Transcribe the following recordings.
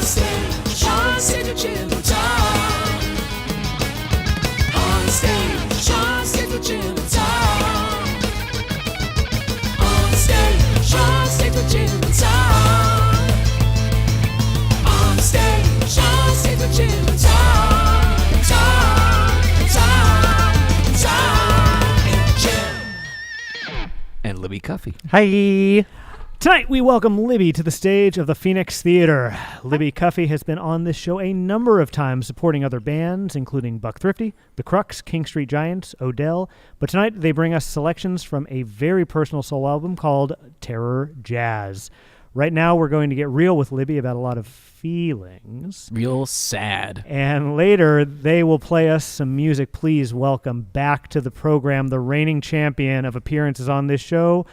stage, on stage with Jim and Tom. On stage with Jim and Tom. On stage with Jim and Tom. On stage with Jim and Tom. Tom and Jim. And Libby Cuffy. Hi. Tonight we welcome Libby to the stage of the Phoenix Theater. Libby Cuffy has been on this show a number of times supporting other bands, including Buck Thrifty, The Crux, King Street Giants, Odell. But tonight they bring us selections from a very personal soul album called Terror Jazz. Right now we're going to get real with Libby about a lot of feelings. Real sad. And later they will play us some music. Please welcome back to the program the reigning champion of appearances on this show,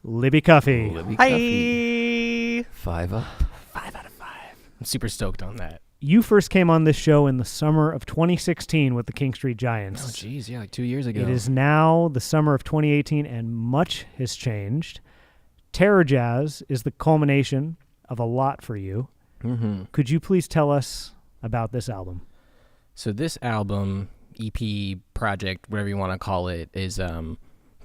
Libby Cuffy. Libby Hi. Cuffy. 5 up. 5 out of 5. I'm super stoked on that. You first came on this show in the summer of 2016 with the King Street Giants. Oh, geez. Yeah, like 2 years ago. It is now the summer of 2018, and much has changed. Terror Jazz is the culmination of a lot for you. Mm-hmm. Could you please tell us about this album? So this album, EP, project, whatever you want to call it, is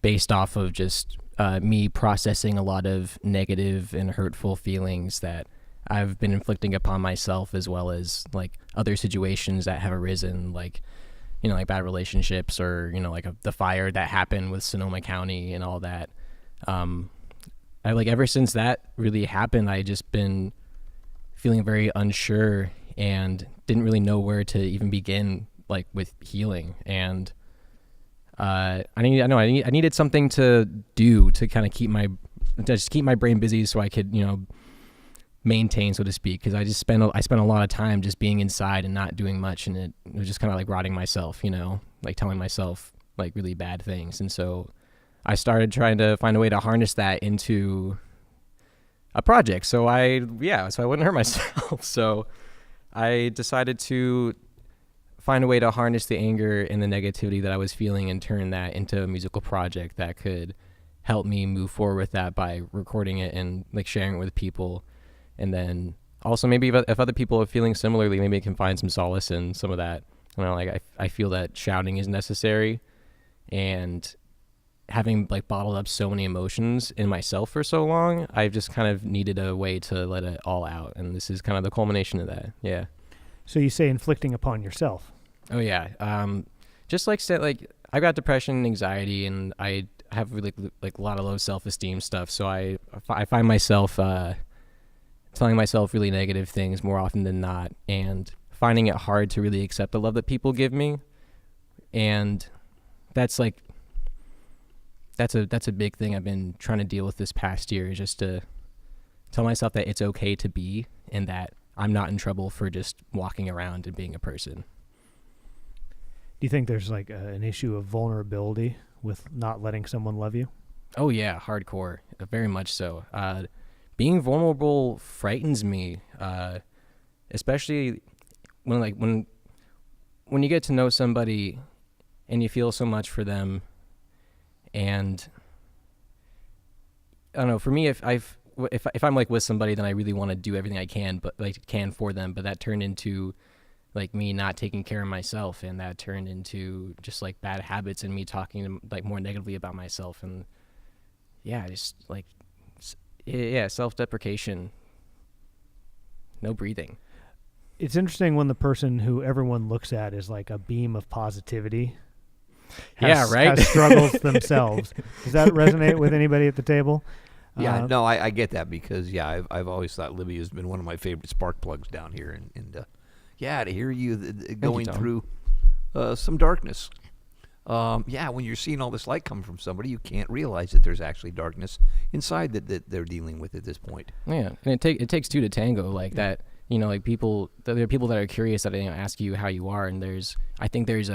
based off of just me processing a lot of negative and hurtful feelings that I've been inflicting upon myself, as well as like other situations that have arisen, like, you know, like bad relationships, or, you know, like the fire that happened with Sonoma County and all that. I like ever since that really happened, I just been feeling very unsure and didn't really know where to even begin, like with healing. And I needed something to do to kind of keep my brain busy, so I could, you know, maintain, so to speak, because I spent a lot of time just being inside and not doing much, and it was just kind of like rotting myself, you know, like telling myself like really bad things. And so I started trying to find a way to harness that into a project. So I wouldn't hurt myself. So I decided to find a way to harness the anger and the negativity that I was feeling and turn that into a musical project that could help me move forward with that by recording it and like sharing it with people. And then also maybe if other people are feeling similarly, maybe I can find some solace in some of that. You know, like I feel that shouting is necessary, and having like bottled up so many emotions in myself for so long, I've just kind of needed a way to let it all out. And this is kind of the culmination of that. Yeah. So you say inflicting upon yourself. Oh yeah. Just like I've got depression and anxiety, and I have really like a lot of low self-esteem stuff. So I find myself telling myself really negative things more often than not, and finding it hard to really accept the love that people give me. And that's a big thing I've been trying to deal with this past year, is just to tell myself that it's okay to be, and that I'm not in trouble for just walking around and being a person. Do you think there's like an issue of vulnerability with not letting someone love you? Oh yeah, hardcore, very much so. Being vulnerable frightens me, especially when you get to know somebody and you feel so much for them. And I don't know, for me, if I'm like with somebody, then I really want to do everything I can for them. But that turned into like me not taking care of myself, and that turned into just like bad habits and me talking like more negatively about myself. And yeah, just like, yeah, self-deprecation, no breathing. It's interesting when the person who everyone looks at is like a beam of positivity has struggles themselves. Does that resonate with anybody at the table? Yeah, no, I get that, because I've always thought Libby has been one of my favorite spark plugs down here, and to hear you going through some darkness. When you're seeing all this light come from somebody, you can't realize that there's actually darkness inside that they're dealing with at this point. Yeah, and it takes two to tango, like that. You know, like there are people that are curious that ask you how you are, and I think there's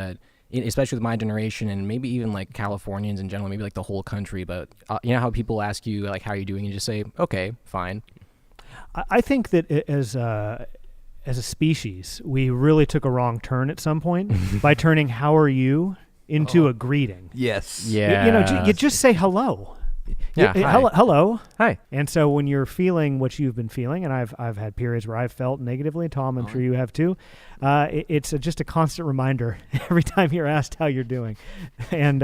especially with my generation, and maybe even like Californians in general, maybe like the whole country, but you know how people ask you like how are you doing, and you just say okay, fine. I think that as a species, we really took a wrong turn at some point by turning "how are you" into a greeting. Yes. Yeah. You just say hello. Yeah. Hi. Hello. Hi. And so when you're feeling what you've been feeling, and I've had periods where I've felt negatively, Tom, I'm sure you have too. It's just a constant reminder every time you're asked how you're doing. And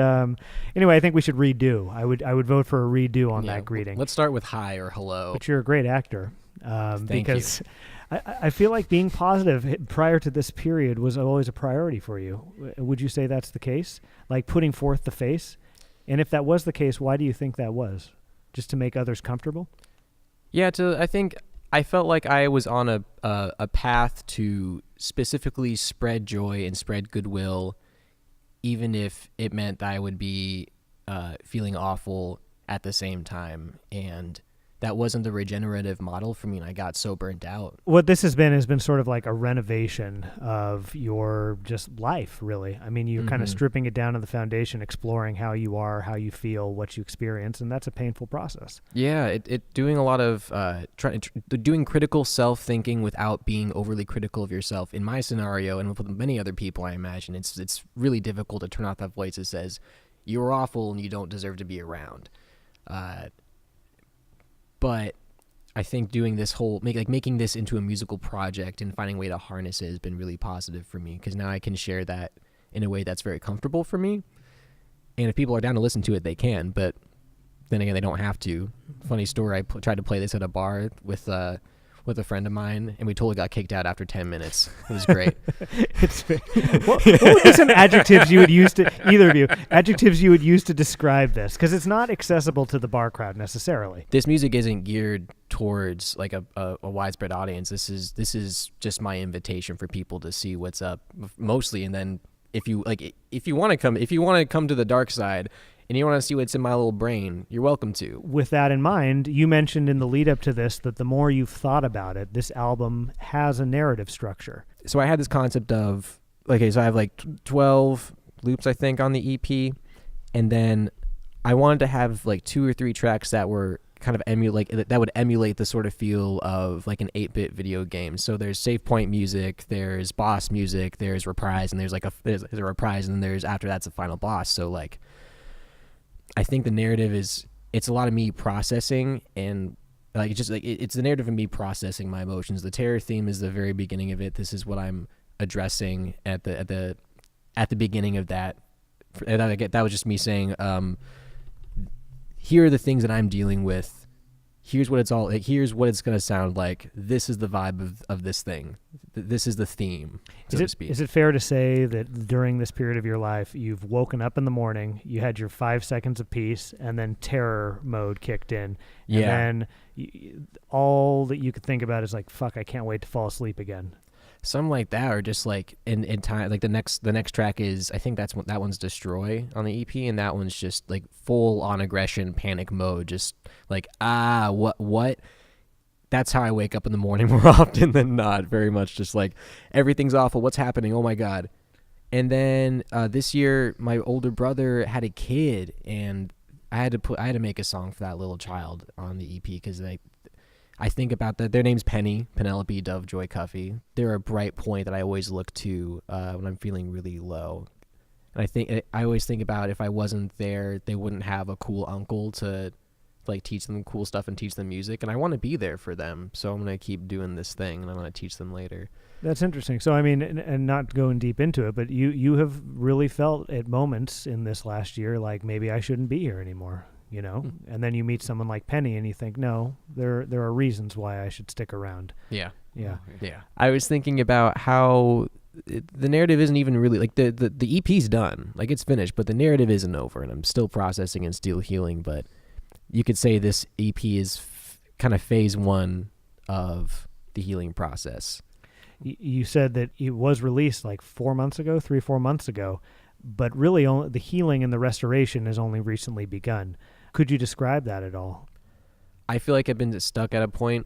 anyway, I think we should redo. I would vote for a redo on that greeting. Let's start with hi or hello. But you're a great actor. Thank because I feel like being positive prior to this period was always a priority for you. Would you say that's the case? Like putting forth the face? And if that was the case, why do you think that was? Just to make others comfortable? Yeah, I think I felt like I was on a path to specifically spread joy and spread goodwill, even if it meant that I would be feeling awful at the same time. And that wasn't the regenerative model for me, and I got so burnt out. What this has been sort of like a renovation of your just life, really. I mean, you're kind of stripping it down to the foundation, exploring how you are, how you feel, what you experience, and that's a painful process. Yeah, it doing a lot of doing critical self-thinking without being overly critical of yourself. In my scenario, and with many other people, I imagine, it's really difficult to turn off that voice that says, you're awful and you don't deserve to be around. But I think doing this whole making this into a musical project and finding a way to harness it has been really positive for me, because now I can share that in a way that's very comfortable for me. And if people are down to listen to it, they can. But then again, they don't have to. Funny story: I tried to play this at a bar with a friend of mine, and we totally got kicked out after 10 minutes. It was great. What would be some adjectives you would use to, either of you, adjectives you would use to describe this? Because it's not accessible to the bar crowd necessarily. This music isn't geared towards like a widespread audience. This is just my invitation for people to see what's up mostly. And then if you want to come to the dark side, and you want to see what's in my little brain, you're welcome to. With that in mind, you mentioned in the lead up to this that the more you've thought about it, this album has a narrative structure. So I had this concept of, okay, so I have like 12 loops, I think, on the EP. And then I wanted to have like 2 or 3 tracks that were kind of would emulate the sort of feel of like an 8-bit video game. So there's save point music, there's boss music, there's reprise, and there's a reprise, and then there's, after that's the final boss. So like, I think the narrative it's a lot of me processing, and like it's the narrative of me processing my emotions. The terror theme is the very beginning of it. This is what I'm addressing at the beginning of that. That was just me saying, here are the things that I'm dealing with. Here's what it's all like. Here's what it's going to sound like. This is the vibe of this thing. This is the theme, so to speak. Is it fair to say that during this period of your life, you've woken up in the morning, you had your 5 seconds of peace, and then terror mode kicked in? Yeah. And then all that you could think about is like, fuck, I can't wait to fall asleep again. Something like that, or just like in time, like the next track is, I think that one's Destroy on the EP, and that one's just like full on aggression, panic mode, just like what. That's how I wake up in the morning more often than not. Very much just like everything's awful. What's happening? Oh my god. And then this year, my older brother had a kid, and I had to make a song for that little child on the EP, because I think about that. Their name's Penny, Penelope, Dove, Joy, Cuffy. They're a bright point that I always look to when I'm feeling really low. And I always think about, if I wasn't there, they wouldn't have a cool uncle to like teach them cool stuff and teach them music. And I want to be there for them, so I'm gonna keep doing this thing, and I'm gonna teach them later. That's interesting. So I mean, and not going deep into it, but you have really felt at moments in this last year like, maybe I shouldn't be here anymore. You know, and then you meet someone like Penny, and you think, no, there are reasons why I should stick around. Yeah. I was thinking about how the narrative isn't even really like the EP's done, like it's finished, but the narrative isn't over, and I'm still processing and still healing. But you could say this EP is kind of phase 1 of the healing process. You said that it was released like 4 months ago, 3-4 months ago, but really only the healing and the restoration has only recently begun. Could you describe that at all? I feel like I've been stuck at a point,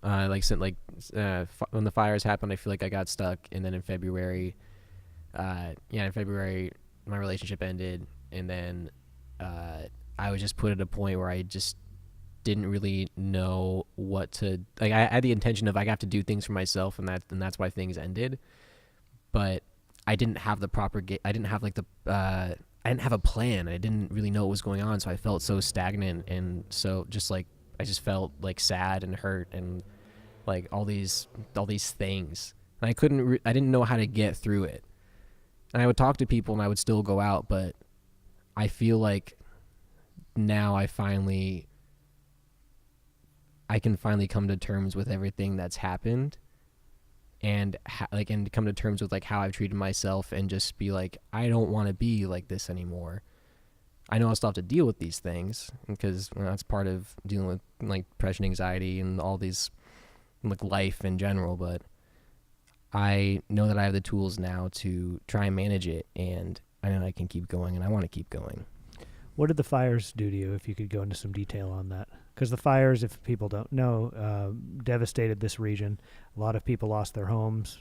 when the fires happened. I feel like I got stuck, and then in February, my relationship ended, and then I was just put at a point where I just didn't really know what to like. I had the intention of I have to do things for myself, and that's why things ended. But I didn't have the proper. I I didn't have a plan. I didn't really know what was going on, so I felt so stagnant, and so just like I just felt like sad and hurt and like all these things, and I didn't know how to get through it. And I would talk to people, and I would still go out, but I feel like now I can finally come to terms with everything that's happened, and and come to terms with like how I've treated myself, and just be like, I don't want to be like this anymore. I know I'll still have to deal with these things because that's part of dealing with like depression, anxiety, and all these like life in general, but I know that I have the tools now to try and manage it, and I know I can keep going, and I want to keep going. What did the fires do to you, if you could go into some detail on that? Because the fires, if people don't know, devastated this region. A lot of people lost their homes.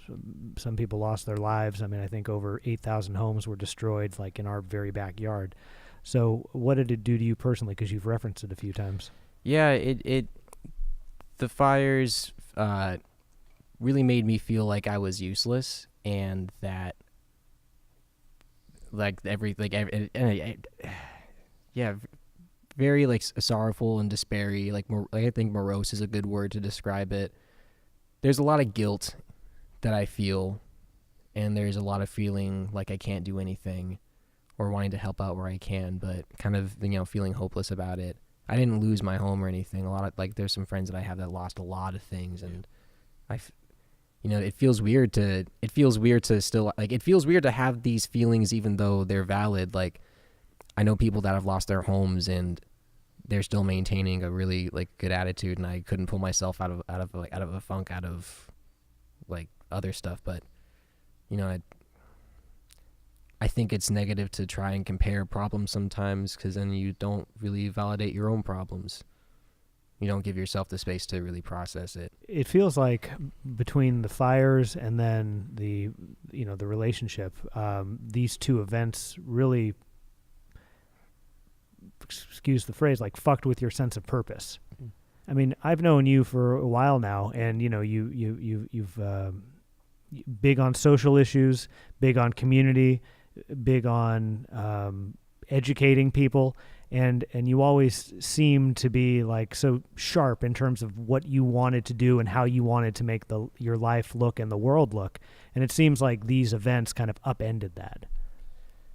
Some people lost their lives. I mean, I think over 8,000 homes were destroyed, like in our very backyard. So what did it do to you personally? Because you've referenced it a few times. Yeah, the fires really made me feel like I was useless, and that very like sorrowful and despairy. Like I think morose is a good word to describe it. There's a lot of guilt that I feel, and there's a lot of feeling like I can't do anything, or wanting to help out where I can, but kind of feeling hopeless about it. I didn't lose my home or anything. There's some friends that I have that lost a lot of things, and it feels weird to still it feels weird to have these feelings even though they're valid. Like I know people that have lost their homes and they're still maintaining a really like good attitude, and I couldn't pull myself out of a funk, out of like other stuff. But I think it's negative to try and compare problems sometimes, because then you don't really validate your own problems. You don't give yourself the space to really process it. It feels like between the fires and then the relationship, these two events really, excuse the phrase, like fucked with your sense of purpose. Mm-hmm. I mean, I've known you for a while now, and you've big on social issues, big on community, big on educating people. And you always seem to be like so sharp in terms of what you wanted to do and how you wanted to make your life look and the world look. And it seems like these events kind of upended that.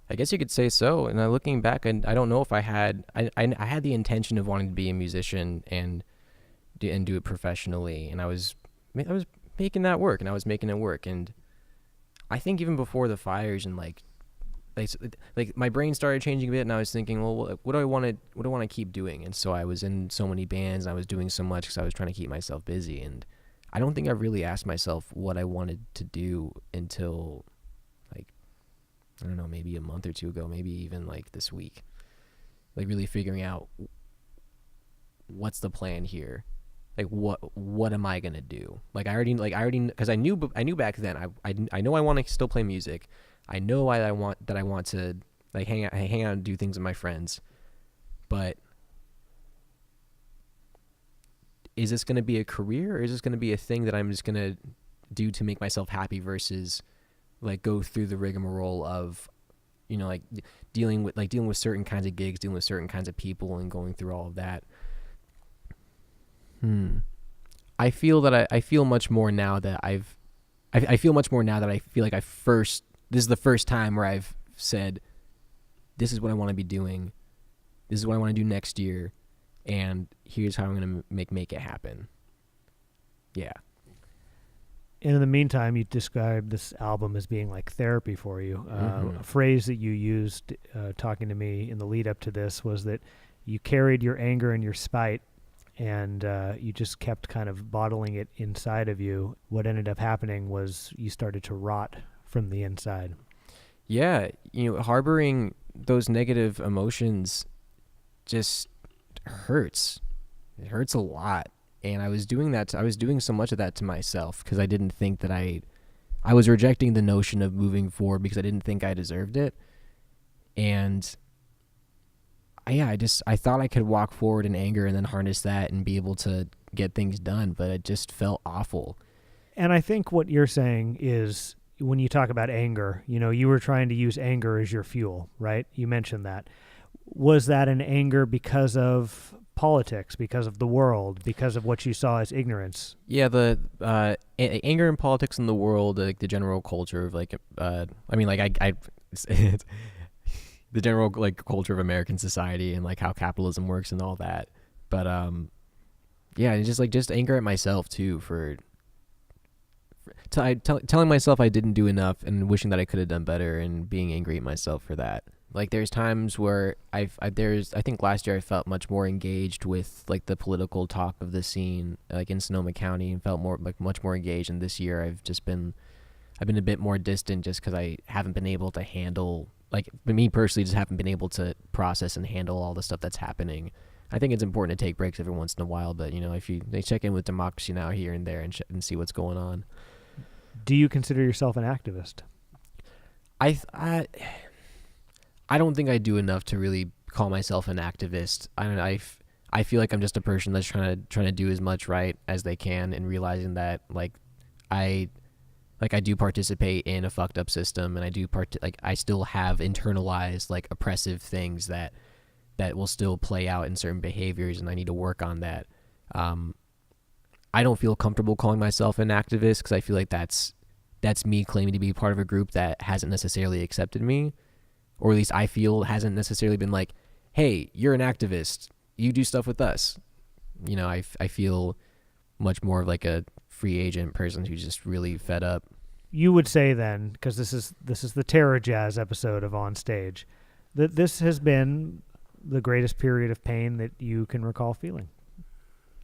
I guess you could say so. And looking back, I don't know if I had the intention of wanting to be a musician and do it professionally. And I was making that work, and I was making it work. And I think even before the fires and like my brain started changing a bit, and I was thinking, well, what do I want to keep doing? And so I was in so many bands, and I was doing so much because I was trying to keep myself busy. And I don't think I really asked myself what I wanted to do until like, I don't know, maybe a month or two ago, maybe even like this week, like really figuring out what's the plan here. Like what am I gonna do? I already because I knew back then I know I want to still play music. I know I want to like hang out and do things with my friends, but is this going to be a career, or is this going to be a thing that I'm just going to do to make myself happy versus like go through the rigmarole of, like dealing with certain kinds of gigs, dealing with certain kinds of people, and going through all of that. I feel much more now that I feel much more now that I feel like this is the first time where I've said, this is what I want to be doing. This is what I want to do next year. And here's how I'm going to make it happen. Yeah. And in the meantime, you described this album as being like therapy for you. A phrase that you used talking to me in the lead up to this was that you carried your anger and your spite, and you just kept kind of bottling it inside of you. What ended up happening was you started to rot from the inside. Yeah, harboring those negative emotions just hurts. It hurts a lot. And I was doing that. I was doing so much of that to myself because I didn't think that I was rejecting the notion of moving forward because I didn't think I deserved it. And I thought I could walk forward in anger and then harness that and be able to get things done, but it just felt awful. And I think what you're saying is, when you talk about anger, you were trying to use anger as your fuel, right? You mentioned that. Was that an anger because of politics, because of the world, because of what you saw as ignorance? Yeah, the anger in politics in the world, like the general culture of it's the general like culture of American society and like how capitalism works and all that. But yeah, it's just anger at myself too for telling myself I didn't do enough and wishing that I could have done better and being angry at myself for that. Like there's times where I think last year I felt much more engaged with like the political talk of the scene like in Sonoma County and felt much more engaged, and this year I've been a bit more distant just because I haven't been able to handle, like me personally just haven't been able to process and handle all the stuff that's happening. I think it's important to take breaks every once in a while, but if they check in with Democracy Now! Here and there and see what's going on. Do you consider yourself an activist? I don't think I do enough to really call myself an activist. I feel like I'm just a person that's trying to do as much right as they can, and realizing that I do participate in a fucked up system, and I still have internalized like oppressive things that will still play out in certain behaviors, and I need to work on that. I don't feel comfortable calling myself an activist because I feel like that's me claiming to be part of a group that hasn't necessarily accepted me. Or at least I feel hasn't necessarily been like, hey, you're an activist, you do stuff with us. I feel much more of like a free agent person who's just really fed up. You would say then, because this is the Terror Jazz episode of Onstage, that this has been the greatest period of pain that you can recall feeling.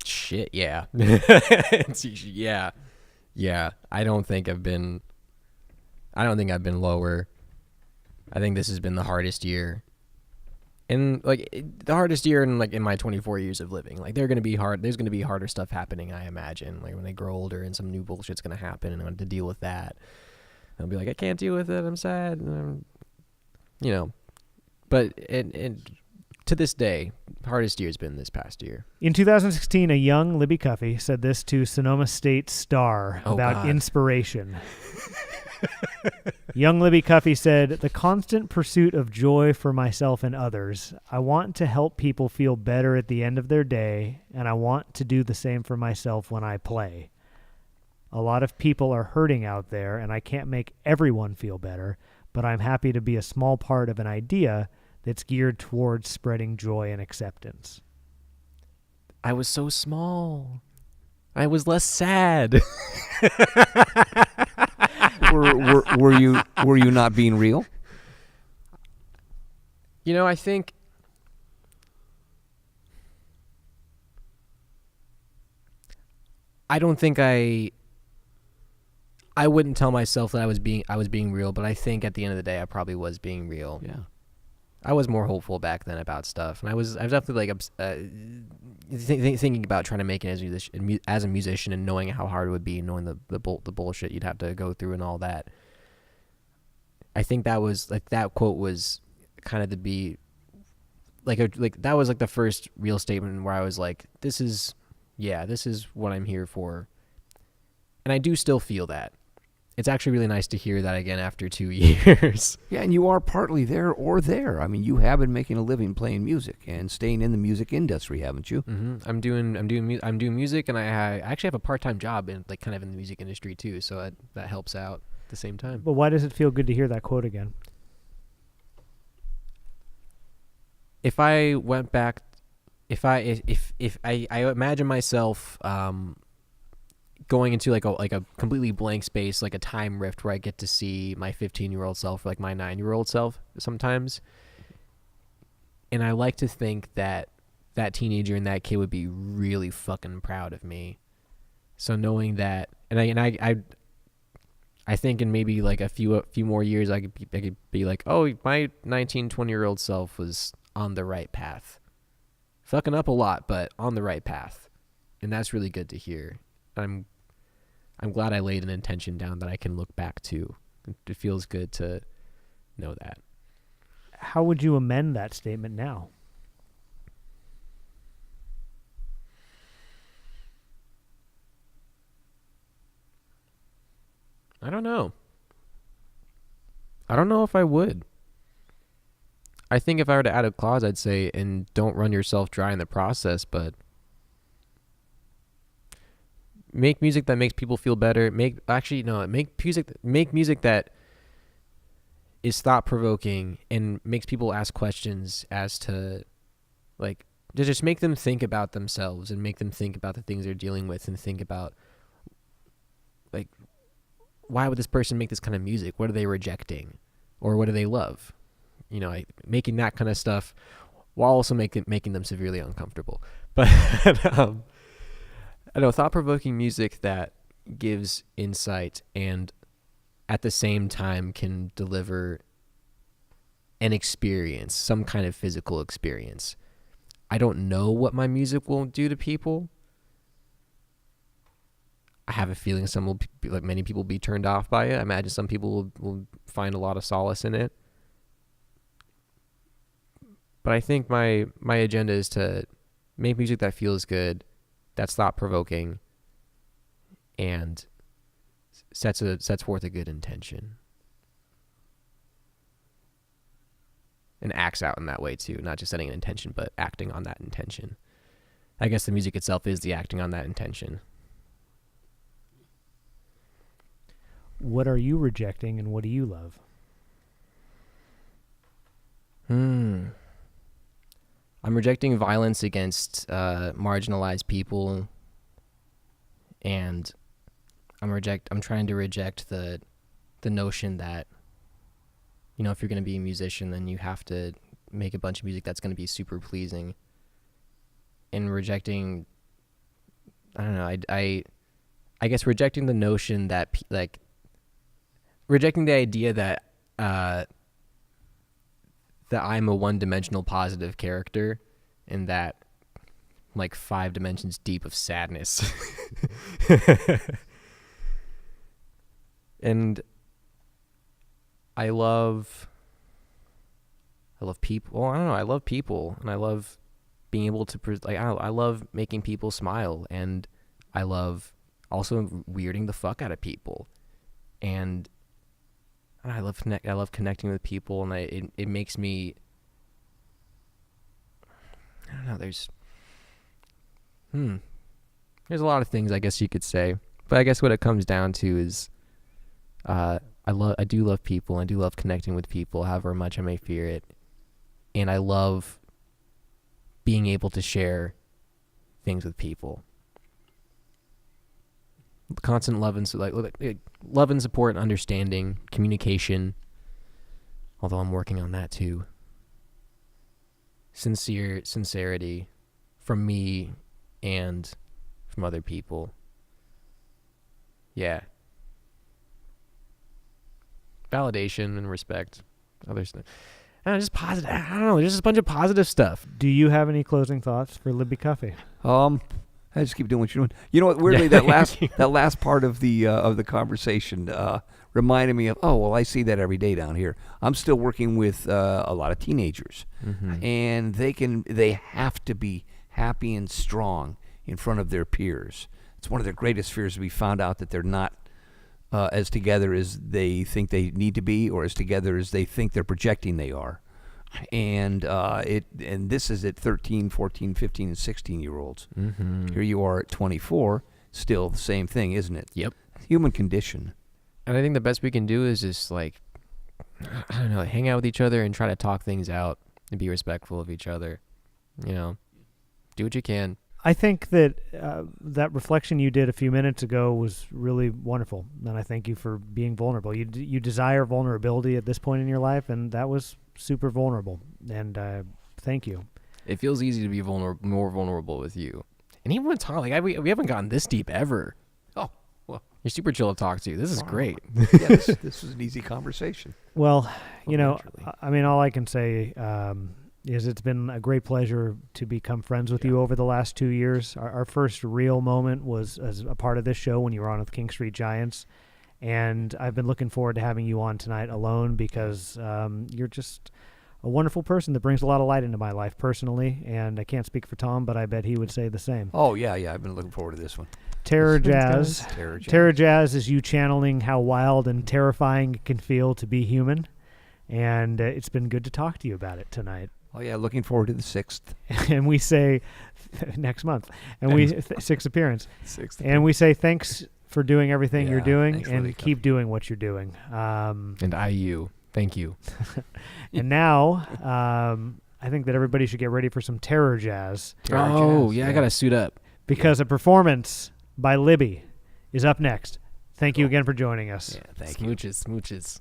Shit, yeah. Yeah. I don't think I've been lower. I think this has been the hardest year, and the hardest year in my 24 years of living. Like there's going to be harder stuff happening, I imagine, like when I grow older and some new bullshit's going to happen and I'm going to deal with that. I'll be like, I can't deal with it, I'm sad, but to this day, hardest year has been this past year. In 2016, a young Libby Cuffey said this to Sonoma State Star about inspiration. Young Libby Cuffey said, "The constant pursuit of joy for myself and others. I want to help people feel better at the end of their day, and I want to do the same for myself when I play. A lot of people are hurting out there, and I can't make everyone feel better, but I'm happy to be a small part of an idea that's geared towards spreading joy and acceptance." I was so small. I was less sad. Were you not being real? I think I don't think I wouldn't tell myself that I was being real, but I think at the end of the day I probably was being real. Yeah. I was more hopeful back then about stuff, and I was definitely thinking about trying to make it as a musician, and knowing how hard it would be, knowing the bullshit you'd have to go through and all that. I think that was that quote was kind of to be that was the first real statement where I was like, this is what I'm here for, and I do still feel that. It's actually really nice to hear that again after 2 years. Yeah, and you are partly there or there. I mean, you have been making a living playing music and staying in the music industry, haven't you? Mm-hmm. I'm doing music, and I actually have a part-time job in kind of in the music industry too, so that helps out at the same time. But why does it feel good to hear that quote again? If I went back, if I imagine myself going into like a completely blank space, like a time rift where I get to see my 15-year-old self, or like my 9-year-old self sometimes. And I like to think that teenager and that kid would be really fucking proud of me. So knowing that, and I think in maybe like a few more years, I could be like, oh, my 19, 20-year-old self was on the right path. Fucking up a lot, but on the right path. And that's really good to hear. I'm glad I laid an intention down that I can look back to. It feels good to know that. How would you amend that statement now? I don't know. I don't know if I would. I think if I were to add a clause, I'd say, and don't run yourself dry in the process, but make music that makes people feel better. Make music that is thought-provoking and makes people ask questions as to, like, to just make them think about themselves and make them think about the things they're dealing with and think about, like, why would this person make this kind of music? What are they rejecting? Or what do they love? You know, making that kind of stuff while also making them severely uncomfortable. But I know, thought-provoking music that gives insight and at the same time can deliver an experience, some kind of physical experience. I don't know what my music will do to people. I have a feeling some will be, like many people, be turned off by it. I imagine some people will find a lot of solace in it. But I think my agenda is to make music that feels good, that's thought-provoking, and sets forth a good intention. And acts out in that way too, not just setting an intention, but acting on that intention. I guess the music itself is the acting on that intention. What are you rejecting and what do you love? I'm rejecting violence against marginalized people, and I'm trying to reject the notion that, you know, if you're going to be a musician, then you have to make a bunch of music that's going to be super pleasing. And rejecting, I don't know, I guess rejecting the notion that rejecting the idea that I'm a one-dimensional positive character and that I'm like 5 dimensions deep of sadness. And I love people. Well, I don't know. I love people, and I love being able to I love making people smile, and I love also weirding the fuck out of people, and I love connecting with people, and it makes me, I don't know, there's a lot of things I guess you could say, but I guess what it comes down to is I do love people, I do love connecting with people, however much I may fear it, and I love being able to share things with people. Constant love and support and understanding, communication, although I'm working on that too. Sincerity from me and from other people. Yeah. Validation and respect. Other stuff. Just positive. I don't know. Just a bunch of positive stuff. Do you have any closing thoughts for Libby Coffee? I just keep doing what you're doing. You know what? Weirdly, that last part of the conversation reminded me of. Oh well, I see that every day down here. I'm still working with a lot of teenagers, and they have to be happy and strong in front of their peers. It's one of their greatest fears to be found out that they're not as together as they think they need to be, or as together as they think they're projecting they are. And this is at 13, 14, 15, and 16-year-olds. Here you are at 24, still the same thing, isn't it? Yep. Human condition. And I think the best we can do is just, like, I don't know, hang out with each other and try to talk things out and be respectful of each other. You know, do what you can. I think that that reflection you did a few minutes ago was really wonderful, and I thank you for being vulnerable. You desire vulnerability at this point in your life, and that was super vulnerable, and thank you. It feels easy to be more vulnerable with you. And even with Tom, we haven't gotten this deep ever. Oh, well. You're super chill to talk to. This is great. Yeah, this was an easy conversation. Well, you know, I mean, all I can say is it's been a great pleasure to become friends with you over the last 2 years. Our first real moment was as a part of this show when you were on with King Street Giants. And I've been looking forward to having you on tonight alone because you're just a wonderful person that brings a lot of light into my life personally. And I can't speak for Tom, but I bet he would say the same. Oh, yeah. I've been looking forward to this one. Terror Jazz. Terror Jazz. Terror Jazz is you channeling how wild and terrifying it can feel to be human. and it's been good to talk to you about it tonight. Oh yeah, looking forward to the 6th. And we say next month, and sixth appearance. And we say thanks for doing everything you're doing, and keep doing what you're doing. And IU, thank you. And now, I think that everybody should get ready for some terror jazz. I gotta suit up because a performance by Libby is up next. Thank you again for joining us. Yeah, thank you. Smooches.